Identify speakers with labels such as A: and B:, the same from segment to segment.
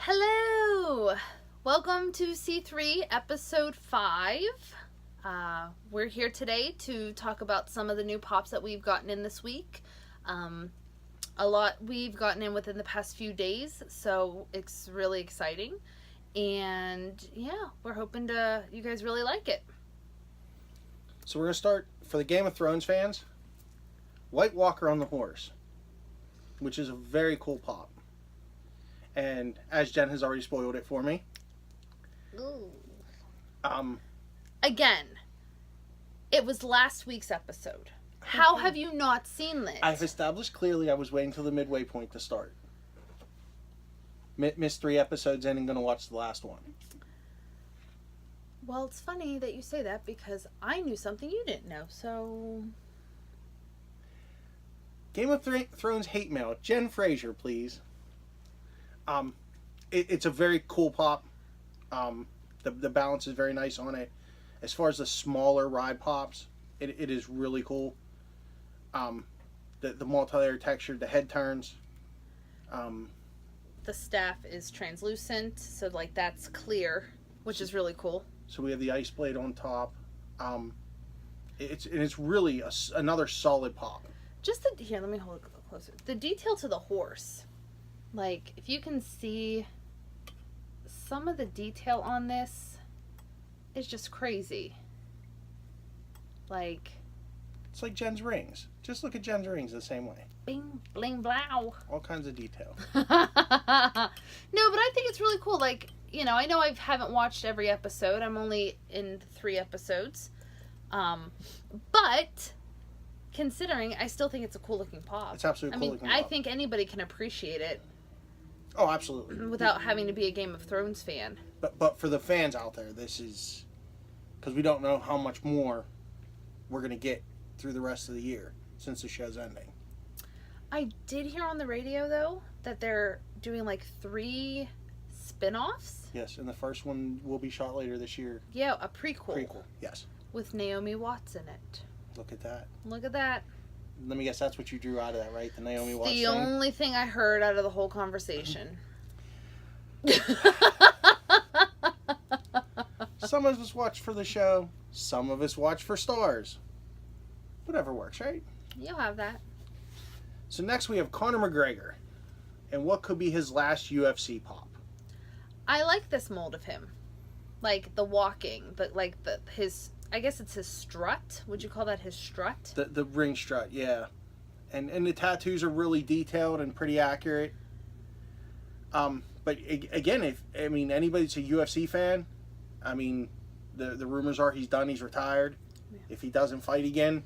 A: Hello! Welcome to C3 episode 5. We're here today to talk about some of the new pops that we've gotten in this week. A lot we've gotten in within the past few days, so it's really exciting. And yeah, we're hoping you guys really like it.
B: So we're going to start, for the Game of Thrones fans, White Walker on the horse, which is a very cool pop. And as Jen has already spoiled it for me.
A: Ooh.
B: Um,
A: Again, it was last week's episode. How have you not seen this?
B: I've established clearly I was waiting till the midway point to start. Missed 3 episodes in and going to watch the last one.
A: Well, it's funny that you say that because I knew something you didn't know, so...
B: Game of Thrones hate mail. Jen Fraser, please. It's a very cool pop. The balance is very nice on it. As far as the smaller ride pops, it is really cool. The multi-layer texture, the head turns.
A: The staff is translucent, so like that's clear, which is really cool.
B: So we have the ice blade on top. It's really another solid pop.
A: Here, let me hold it a little closer. The detail to the horse, like if you can see some of the detail on this, is just crazy. Like
B: it's like Jen's rings. Just look at Jen's rings the same way.
A: Bing, bling, blow.
B: All kinds of detail.
A: No, but I think it's really cool. Like, you know I haven't watched every episode. I'm only in 3 episodes. But considering, I still think it's a cool looking pop.
B: It's absolutely cool looking pop.
A: I think anybody can appreciate it.
B: Oh, absolutely.
A: Without having to be a Game of Thrones fan.
B: But for the fans out there, this is... Because we don't know how much more we're going to get through the rest of the year since the show's ending.
A: I did hear on the radio, though, that they're doing like 3 spin-offs.
B: Yes, and the first one will be shot later this year.
A: Yeah, a prequel.
B: Prequel, yes.
A: With Naomi Watts in it.
B: Look at that.
A: Look at that.
B: Let me guess, that's what you drew out of that, right? The Naomi Watts
A: The only thing I heard out of the whole conversation.
B: Some of us watch for the show. Some of us watch for stars. Whatever works, right?
A: You'll have that.
B: So next we have Conor McGregor. And what could be his last UFC pop?
A: I like this mold of him. Like the walking, but like his... I guess it's his strut. Would you call that his strut?
B: The ring strut, yeah. And the tattoos are really detailed and pretty accurate. But again, if anybody's a UFC fan, the rumors are he's done, he's retired.
A: Yeah.
B: If he doesn't fight again,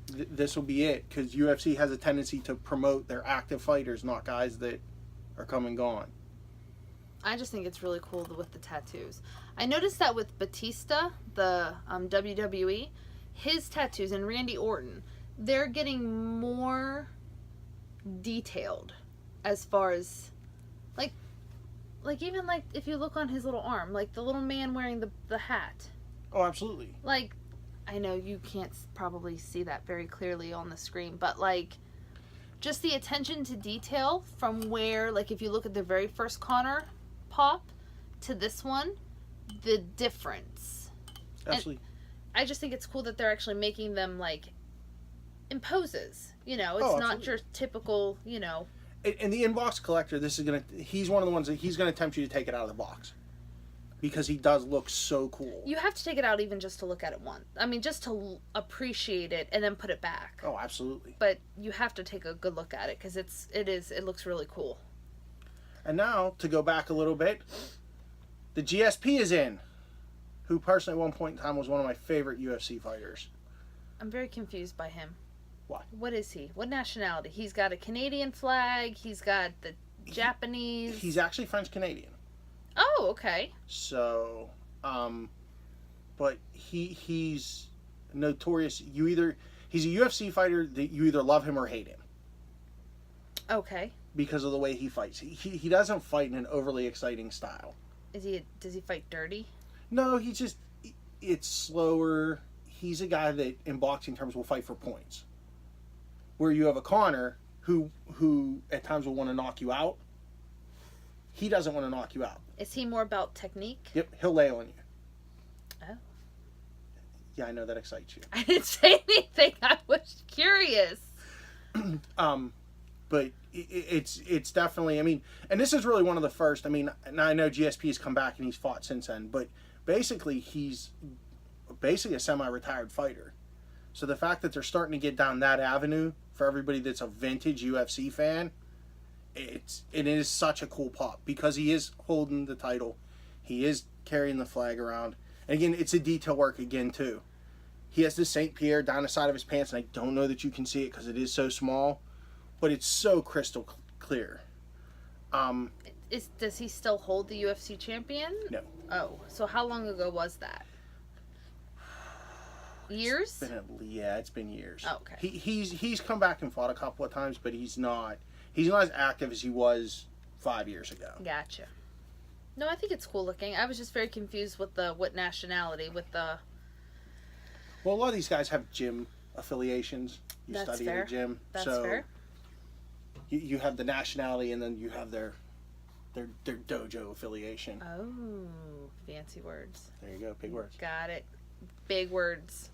B: this will be it. Because UFC has a tendency to promote their active fighters, not guys that are come and gone.
A: I just think it's really cool with the tattoos. I noticed that with Batista, the WWE, his tattoos, and Randy Orton, they're getting more detailed as far as, like even like if you look on his little arm, like the little man wearing the hat.
B: Oh, absolutely.
A: Like, I know you can't probably see that very clearly on the screen, but like, just the attention to detail from where, like if you look at the very first Conor pop to this one, the difference.
B: Absolutely.
A: And I just think it's cool that they're actually making them like in poses. It's not your typical,
B: And the inbox collector, he's one of the ones that he's gonna tempt you to take it out of the box. Because he does look so cool.
A: You have to take it out even just to look at it once. Just to appreciate it and then put it back.
B: Oh, absolutely.
A: But you have to take a good look at it because it looks really cool.
B: And now, to go back a little bit, the GSP is in, who personally at one point in time was one of my favorite UFC fighters.
A: I'm very confused by him.
B: Why?
A: What is he? What nationality? He's got a Canadian flag. He's got the Japanese.
B: He's actually French-Canadian.
A: Oh, okay.
B: So, but he's notorious. He's a UFC fighter that you either love him or hate him.
A: Okay.
B: Because of the way he fights. He doesn't fight in an overly exciting style.
A: Does he fight dirty?
B: No, it's slower. He's a guy that in boxing terms will fight for points. Where you have a Conor who at times will want to knock you out. he doesn't want to knock you out.
A: Is he more about technique?
B: Yep, he'll lay on you.
A: Oh.
B: Yeah, I know that excites you.
A: I didn't say anything. I was curious.
B: But it's definitely, I mean, and this is really one of the first, I mean, and I know GSP has come back and he's fought since then, but basically he's a semi-retired fighter. So the fact that they're starting to get down that avenue for everybody that's a vintage UFC fan, it is such a cool pop because he is holding the title. He is carrying the flag around. And again, it's a detail work again too. He has the St. Pierre down the side of his pants, and I don't know that you can see it because it is so small, but it's so crystal clear.
A: Does he still hold the UFC champion?
B: No.
A: Oh, so how long ago was that? Years?
B: It's been years.
A: Oh, okay.
B: He's come back and fought a couple of times, but he's not as active as he was 5 years ago.
A: Gotcha. No, I think it's cool looking. I was just very confused with what nationality, with the...
B: Well, a lot of these guys have gym affiliations. You
A: That's
B: study
A: fair.
B: at a gym.
A: That's
B: so
A: fair.
B: You have the nationality, and then you have their dojo affiliation.
A: Oh, fancy words.
B: There you go, big words.
A: Got it. Big words.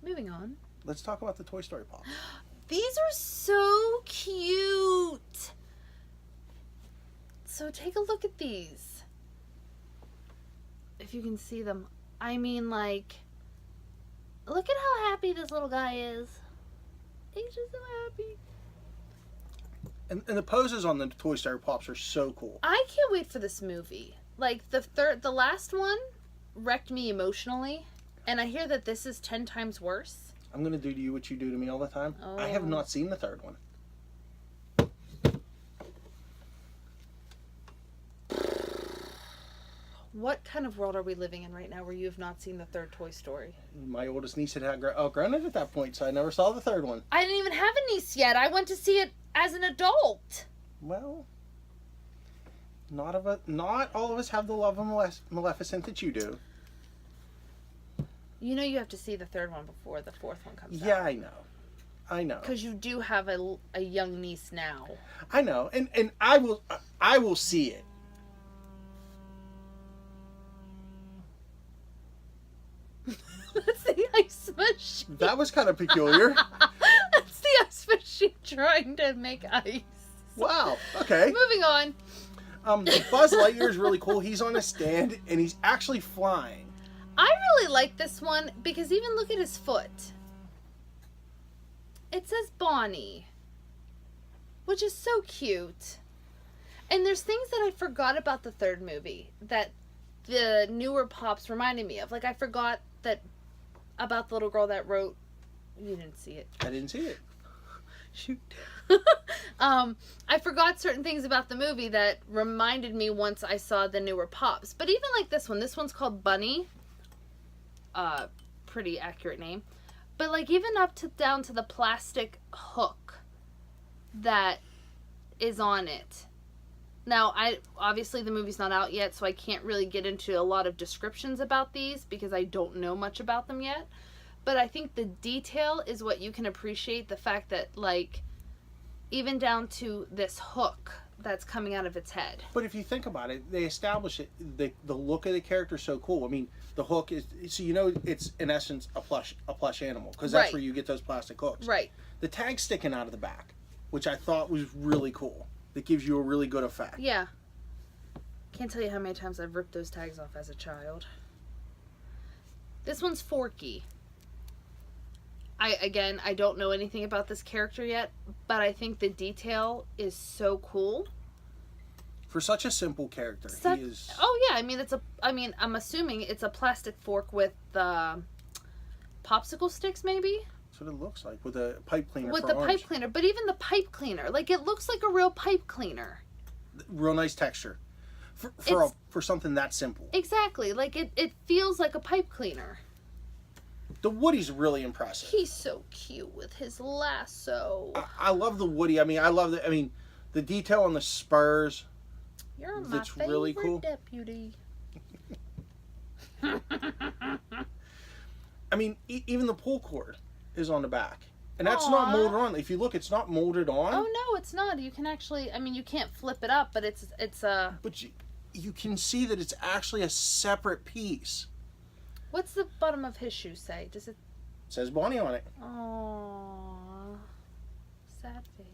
A: Moving on.
B: Let's talk about the Toy Story Pop.
A: These are so cute. So take a look at these. If you can see them. I mean, like, look at how happy this little guy is. He's just so happy.
B: And the poses on the Toy Story Pops are so cool.
A: I can't wait for this movie. Like, the last one wrecked me emotionally. And I hear that this is 10 times worse.
B: I'm going to do to you what you do to me all the time.
A: Oh.
B: I have not seen the third one.
A: What kind of world are we living in right now where you have not seen the third Toy Story?
B: My oldest niece had outgrown it at that point, so I never saw the third one.
A: I didn't even have a niece yet. I went to see it as an adult.
B: Well, not all of us have the love of Maleficent that you do.
A: You know you have to see the third one before the fourth one comes out.
B: Yeah, I know.
A: Because you do have a young niece now.
B: I know, and I will see it.
A: That's the ice machine.
B: That was kind of peculiar.
A: That's the ice machine trying to make ice.
B: Wow. Okay.
A: Moving on.
B: Buzz Lightyear is really cool. He's on a stand and he's actually flying.
A: I really like this one because even look at his foot. It says Bonnie, which is so cute. And there's things that I forgot about the third movie that the newer Pops reminded me of. Like, I forgot about the little girl that wrote... You didn't see it.
B: I didn't see it.
A: Shoot. I forgot certain things about the movie that reminded me once I saw the newer Pops. But even like this one's called Bunny. Pretty accurate name. But like even down to the plastic hook that is on it. Now, obviously the movie's not out yet, so I can't really get into a lot of descriptions about these because I don't know much about them yet. But I think the detail is what you can appreciate. The fact that, like, even down to this hook that's coming out of its head.
B: But if you think about it, they establish it. The look of the character is so cool. I mean, the hook is, so you know, it's in essence a plush animal because that's
A: Right.
B: where you get those plastic hooks.
A: Right.
B: The tag's sticking out of the back, which I thought was really cool. That gives you a really good effect.
A: Yeah. Can't tell you how many times I've ripped those tags off as a child. This one's Forky. I don't know anything about this character yet, but I think the detail is so cool.
B: For such a simple character, he is.
A: Oh yeah, I'm assuming it's a plastic fork with popsicle sticks, maybe.
B: That's what it looks like with a pipe cleaner.
A: With
B: for
A: the
B: orange.
A: pipe cleaner, but even the pipe cleaner, like it looks like a real pipe cleaner.
B: Real nice texture, for something that simple.
A: Exactly, like it feels like a pipe cleaner.
B: The Woody's really impressive.
A: He's so cute with his lasso.
B: I love the Woody. I mean, the detail on the spurs.
A: You're my
B: That's
A: favorite
B: really cool.
A: deputy.
B: I mean, even the pull cord is on the back. And that's not
A: Aw.
B: molded on. If you look, it's not molded on.
A: Oh no, it's not. You can actually, I mean, you can't flip it up, but it's a.
B: But you can see that it's actually a separate piece.
A: What's the bottom of his shoe say? Does it?
B: It says Bonnie on it.
A: Oh, sad face.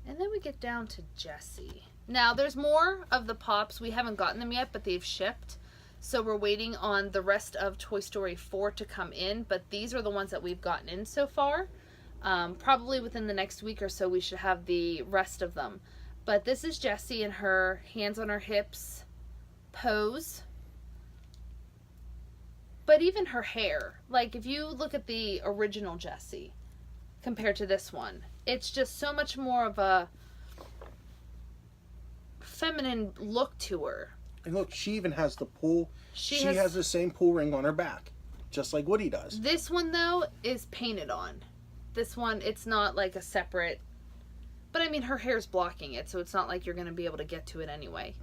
A: And then we get down to Jessie. Now, there's more of the Pops. We haven't gotten them yet, but they've shipped. So we're waiting on the rest of Toy Story 4 to come in. But these are the ones that we've gotten in so far. Probably within the next week or so, we should have the rest of them. But this is Jessie in her hands on her hips pose. But even her hair. Like, if you look at the original Jessie compared to this one, it's just so much more of a feminine look to her.
B: And look, she even has the pull. She
A: has
B: has the same pull ring on her back, just like Woody does.
A: This one, though, is painted on. This one, it's not like a separate... But, I mean, her hair's blocking it, so it's not like you're going to be able to get to it anyway.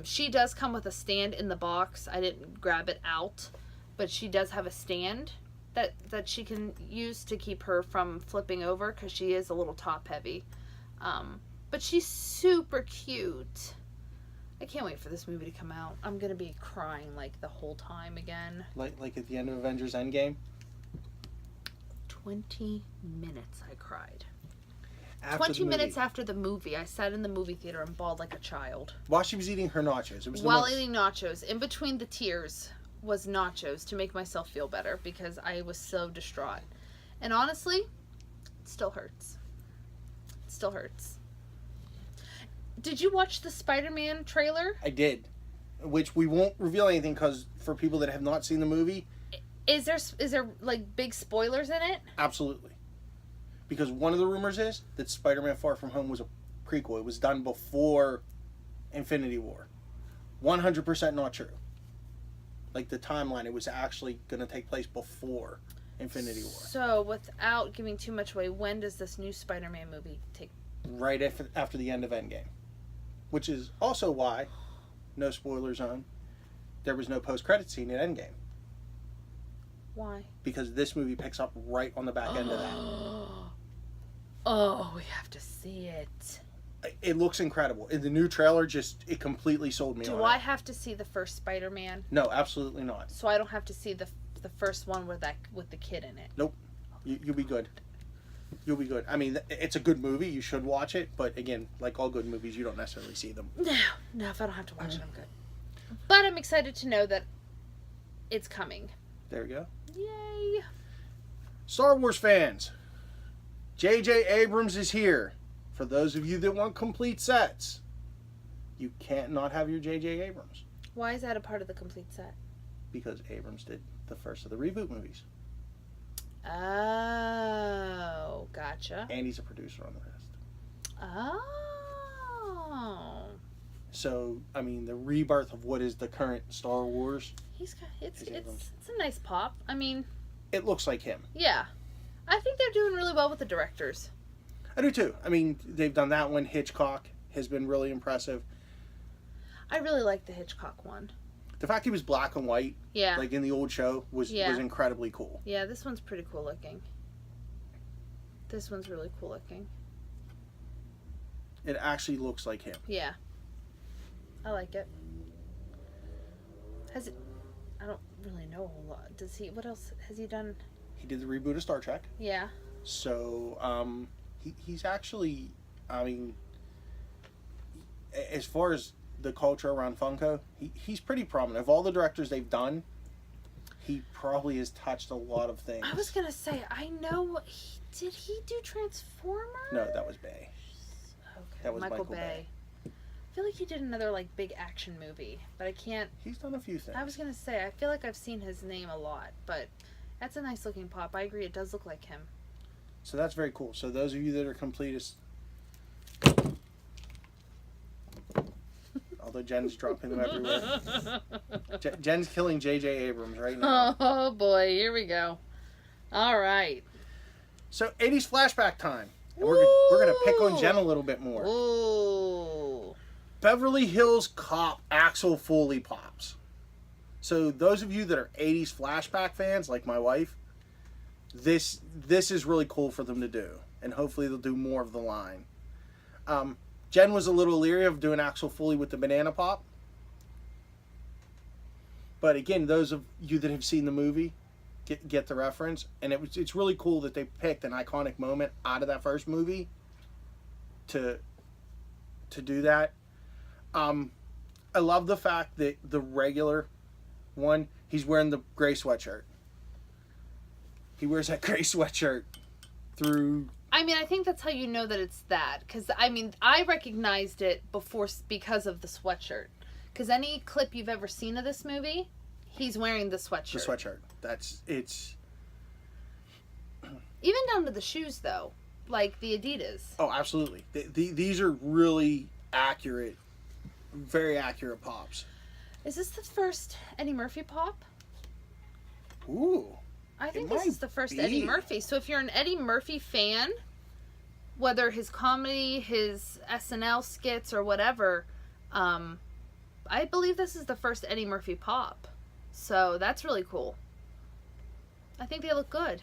A: She does come with a stand in the box. I didn't grab it out. But she does have a stand that she can use to keep her from flipping over, because she is a little top heavy. But she's super cute. I can't wait for this movie to come out. I'm going to be crying like the whole time again.
B: Like at the end of Avengers Endgame?
A: 20 minutes I cried.
B: After
A: 20 minutes after the movie, I sat in the movie theater and bawled like a child.
B: While she was eating her nachos. It was
A: While eating nachos. In between the tears was nachos to make myself feel better because I was so distraught. And honestly, it still hurts. It still hurts. Did you watch the Spider-Man trailer?
B: I did. Which we won't reveal anything because for people that have not seen the movie...
A: Is there like big spoilers in it?
B: Absolutely. Because one of the rumors is that Spider-Man Far From Home was a prequel. It was done before Infinity War. 100% not true. Like the timeline, it was actually going to take place before Infinity War.
A: So, without giving too much away, when does this new Spider-Man movie take?
B: Right after the end of Endgame. Which is also why, no spoiler zone, there was no post-credit scene in Endgame.
A: Why?
B: Because this movie picks up right on the back end of that.
A: Oh, we have to see it.
B: It looks incredible. In the new trailer, it completely sold me on it.
A: Do I have to see the first Spider-Man?
B: No, absolutely not.
A: So I don't have to see the first one with the kid in it?
B: Nope. You'll be good. You'll be good. I mean, it's a good movie. You should watch it. But again, like all good movies, you don't necessarily see them.
A: No, if I don't have to watch it, I'm good. But I'm excited to know that it's coming.
B: There we go.
A: Yay.
B: Star Wars fans, J.J. Abrams is here. For those of you that want complete sets, you can't not have your J.J. Abrams.
A: Why is that a part of the complete set?
B: Because Abrams did the first of the reboot movies.
A: Oh, gotcha.
B: And he's a producer on the rest.
A: Oh.
B: So, I mean, the rebirth of what is the current Star Wars.
A: It's a nice pop. I mean,
B: it looks like him.
A: Yeah. I think they're doing really well with the directors.
B: I do too. I mean, they've done that one. Hitchcock has been really impressive.
A: I really like the Hitchcock one.
B: The fact he was black and white,
A: yeah,
B: like in the old show, was incredibly cool.
A: Yeah, this one's pretty cool looking. This one's really cool looking.
B: It actually looks like him.
A: Yeah. I like it. I don't really know a whole lot. What else has he done?
B: He did the reboot of Star Trek.
A: Yeah.
B: So, he's actually, I mean, as far as the culture around Funko, he's pretty prominent. Of all the directors they've done, he probably has touched a lot of things.
A: I was going to say, I know, did he do Transformers?
B: No, that was Bay.
A: Okay,
B: That was Michael
A: I
B: Bay.
A: feel like he did another, like, big action movie, but I can't...
B: He's done a few things.
A: I was going to say, I feel like I've seen his name a lot, but that's a nice looking pop. I agree, it does look like him.
B: So that's very cool. So those of you that are completists... Although Jen's dropping them everywhere. Jen's killing J.J. Abrams right now.
A: Oh boy, here we go. All right.
B: So 80s flashback time. And we're going to pick on Jen a little bit more.
A: Ooh.
B: Beverly Hills Cop Axel Foley pops. So those of you that are 80s flashback fans, like my wife, this is really cool for them to do, and hopefully they'll do more of the line. Jen was a little leery of doing Axel Foley with the banana pop, but again, those of you that have seen the movie get the reference, and it's really cool that they picked an iconic moment out of that first movie to do that. I love the fact that the regular one, he's wearing the gray sweatshirt. He wears that gray sweatshirt through.
A: I mean, I think that's how you know that it's that. Because, I mean, I recognized it before because of the sweatshirt. Because any clip you've ever seen of this movie, he's wearing the sweatshirt.
B: The sweatshirt. It's...
A: Even down to the shoes, though. Like the Adidas.
B: Oh, absolutely. These are really accurate, very accurate pops.
A: Is this the first Eddie Murphy pop?
B: Ooh.
A: I think this is the first Eddie Murphy. So if you're an Eddie Murphy fan, whether his comedy, his SNL skits, or whatever, I believe this is the first Eddie Murphy pop. So that's really cool. I think they look good.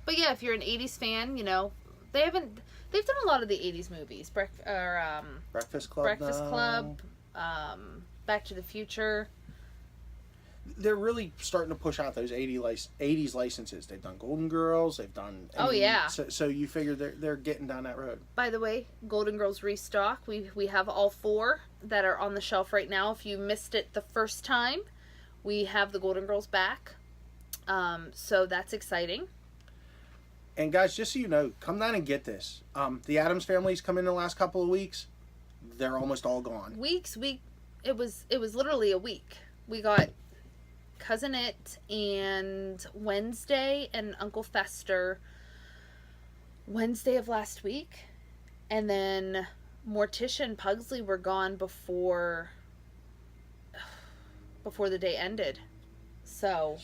A: But yeah, if you're an 80s fan, you know, they've done a lot of the 80s movies.
B: Breakfast Club.
A: Breakfast Club, Back to the Future.
B: They're really starting to push out those 80s licenses. They've done Golden Girls. They've done.
A: Oh yeah.
B: So you figure they're getting down that road.
A: By the way, Golden Girls restock. We have all 4 that are on the shelf right now. If you missed it the first time, we have the Golden Girls back. So that's exciting.
B: And guys, just so you know, come down and get this. The Addams Family's come in the last couple of weeks. They're almost all gone.
A: It was literally a week. We got Cousin It and Wednesday and Uncle Fester Wednesday of last week, and then Morticia and Pugsley were gone before the day ended. So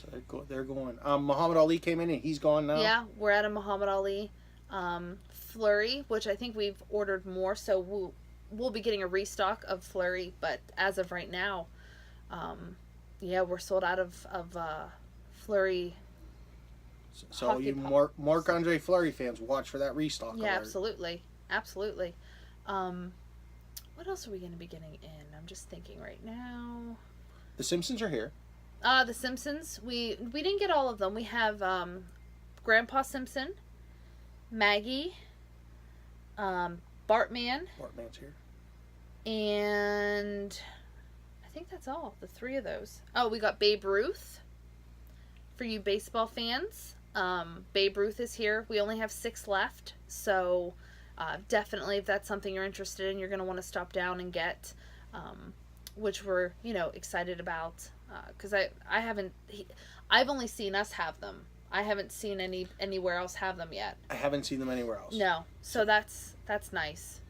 B: they're going. Muhammad Ali came in and he's gone now.
A: Yeah, we're at a Muhammad Ali. Flurry, which I think we've ordered more, so we'll be getting a restock of Flurry, but as of right now, yeah, we're sold out of Flurry.
B: So all you Marc-Andre Fleury fans, watch for that restock.
A: Yeah,
B: alert.
A: absolutely. What else are we going to be getting in? I'm just thinking right now.
B: The Simpsons are here.
A: The Simpsons. We didn't get all of them. We have Grandpa Simpson, Maggie, Bartman.
B: Bartman's here.
A: And I think that's all. The 3 of those. Oh, we got Babe Ruth. For you baseball fans, Babe Ruth is here. We only have 6 left. So definitely if that's something you're interested in, you're going to want to stop down and get, which we're, excited about. Because I've only seen us have them. I haven't seen anywhere else have them yet.
B: I haven't seen them anywhere else.
A: No. So that's nice.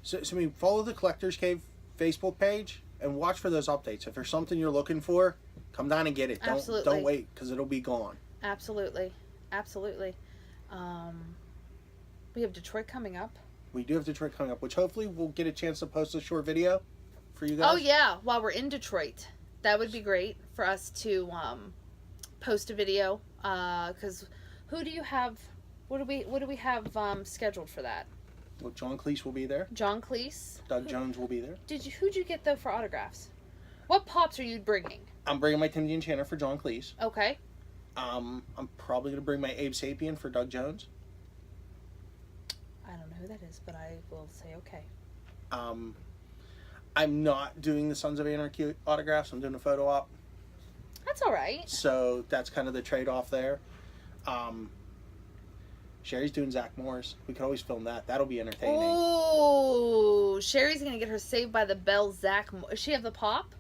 B: So I mean, follow the Collector's Cave Facebook page and watch for those updates. If there's something you're looking for, come down and get it. Don't wait, because it'll be gone.
A: Absolutely. We have Detroit coming up.
B: We do have Detroit coming up, which hopefully we'll get a chance to post a short video for you guys.
A: Oh yeah, while we're in Detroit. That would be great for us to post a video. Because who do you have? What do we have scheduled for that?
B: Well, John Cleese will be there.
A: John Cleese.
B: Doug Jones will be there.
A: Who'd you get though for autographs? What pops are you bringing?
B: I'm bringing my Tim the Enchanter for John Cleese.
A: Okay.
B: I'm probably gonna bring my Abe Sapien for Doug Jones.
A: I don't know who that is, but I will say okay.
B: I'm not doing the Sons of Anarchy autographs. I'm doing a photo op.
A: That's all right.
B: So that's kind of the trade-off there. Sherry's doing Zach Morris. We could always film that. That'll be entertaining.
A: Oh, Sherry's going to get her Saved by the Bell Zach. Does she have the pop?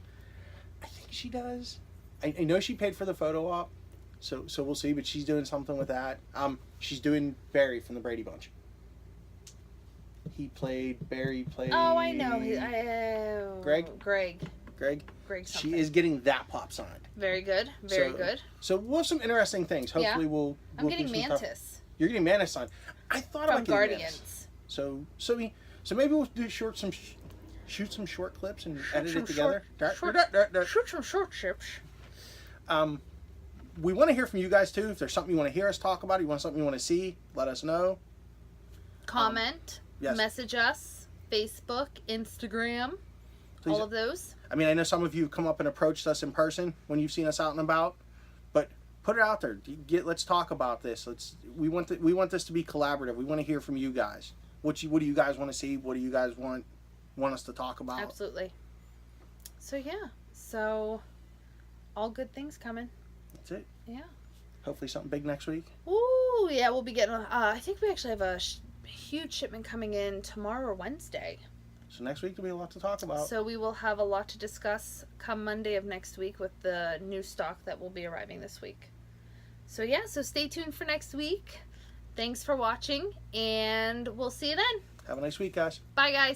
B: I think she does. I know she paid for the photo op. So we'll see. But she's doing something with that. She's doing Barry from the Brady Bunch. Barry played...
A: Oh, I know.
B: Greg?
A: Greg
B: She
A: something.
B: is getting that pop signed.
A: Very good. Very good.
B: So we'll have some interesting things. Hopefully we'll
A: I'm getting
B: do some
A: Mantis.
B: You're getting Mantis signed. I thought
A: From
B: about getting
A: Guardians.
B: Mantis. So maybe we'll do shoot some short clips and edit it together.
A: Shoot some short chips.
B: we want to hear from you guys too. If there's something you want to hear us talk about, something you want to see, let us know.
A: Comment,
B: yes.
A: Message us, Facebook, Instagram,
B: Please.
A: all of those.
B: I mean, I know some of you have come up and approached us in person when you've seen us out and about, but put it out there. Let's talk about this. We want this to be collaborative. We want to hear from you guys. What do you guys want to see? What do you guys want us to talk about?
A: Absolutely. So yeah, all good things coming.
B: That's it.
A: Yeah.
B: Hopefully something big next week.
A: Ooh, yeah, we'll be getting. I think we actually have a huge shipment coming in tomorrow or Wednesday.
B: So next week there'll be a lot to talk about.
A: So we will have a lot to discuss come Monday of next week with the new stock that will be arriving this week. So yeah, so stay tuned for next week. Thanks for watching, and we'll see you then.
B: Have a nice week, guys.
A: Bye, guys.